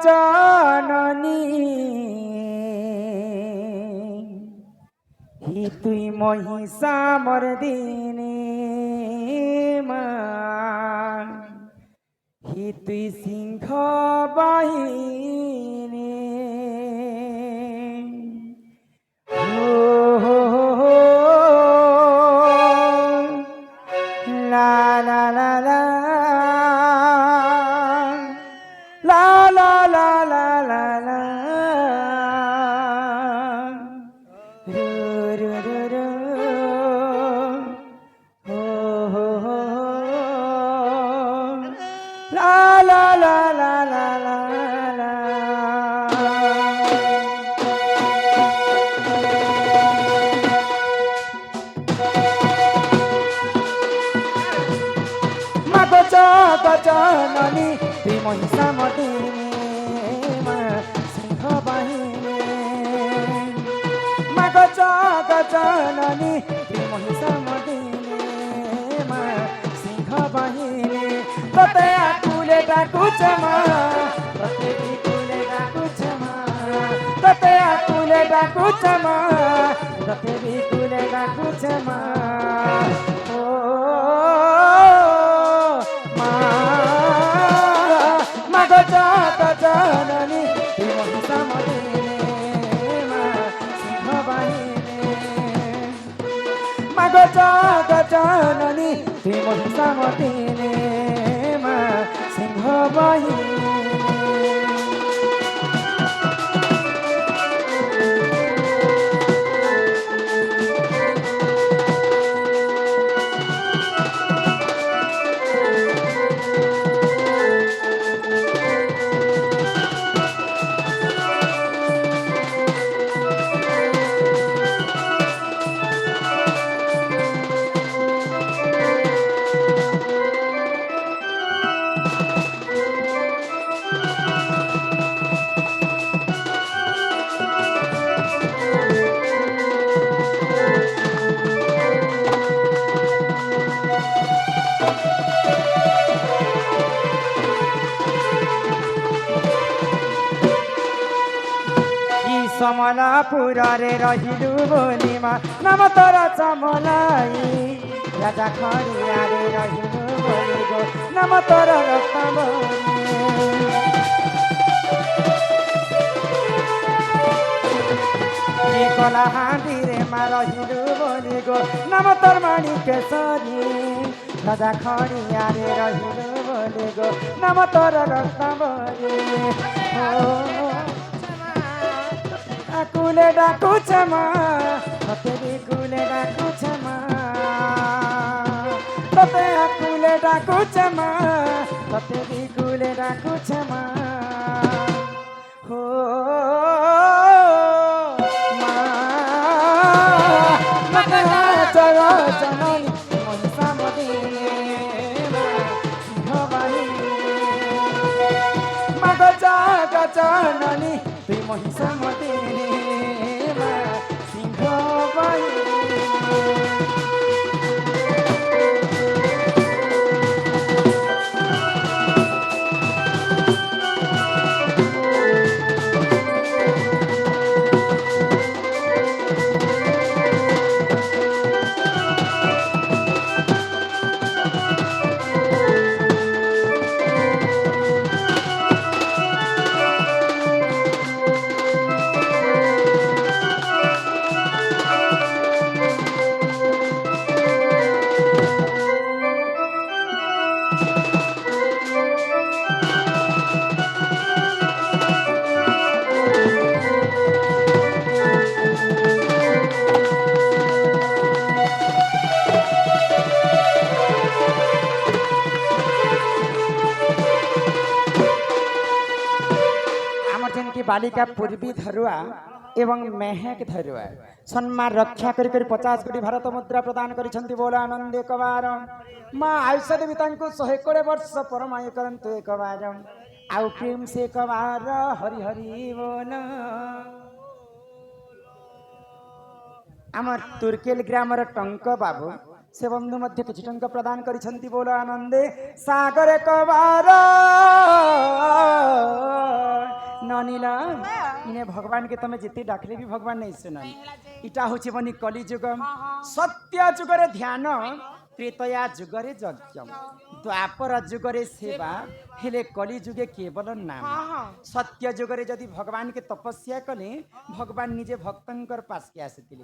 জননী হি তুই মহিষা মর্দিনী মা হি তুই সিংহ বাহিনী লা লা লা লা লা লা লা লা লা লা রু রু রু রু হো হো হো লা লা লা লা লা লা লা মাগো জগজননী তুই মহিষা মর্দিনী মা সিংহ বাহিনী মাগো জগজননী তুই মহিষা মর্দিনী মা সিংহ বাহিনী তোতে আকুলে ডাকুছ মা তোতে বিকুলে ডাকুছ মা তোতে আকুলে ডাকুছ মা তোতে বিকুলে ডাকুছ মা ও মা মাগো জগজননী তুই মহিষা মর্দিনী মা সিংহ বাহিনী মাগো জগজননী তুই মহিষা মর্দিনী মা সিংহ বাহিনী समलापुरे रहिलु बोली मा नाम तोर चमलाई राजा खड़ियारे रहिलु बोली गो नाम तोर रत्नमणि कला हांडी रे मा रहिलु बोली गो नाम तोर माणिकेश्वरी राजा खड़ियारे रहिलु बोली गो नाम तोर रत्नमणि कुले डाकुछ मा तोते भी कुले डाकुछ मा तोते कुले डाकुछ मा तोते भी कुले डाकुछ मा हो मा मगा चरा जननी महिषा मर्दिनी मा सिंह बाहिनी मागो जगजननी তুই মহিষা মর্দিনী মা সিংহ বাহিনী बालिका पूर्वी धरुआ एवं मेहक धरुआ सम्मान रक्षा करी 50 कोटी भारत मुद्रा प्रदान करिसंती बोला आनंद एक बार मां आयुष देवी तांको 100 वर्ष परमायु करंतु एक बार आउ प्रेम से एक बार हरि हरि बोल आमर तुर्केल ग्रामर टंक बाबू से बंधु मध्य किछि टंक प्रदान करिसंती बोला आनंदे सागर एक बार अनिल इने भगवान के तमे जिते डाकले भी भगवान नहीं सुनन इटा होछि बनी कली युग सत्य जुगरे ध्यान त्रेतया जुगरे यज्ञ द्वापर जुगरे सेवा हेले कली जुगे केवल नाम सत्य जुगरे जदि भगवान के तपस्या कले भगवान निजे भक्तंकर पास के आसीतिले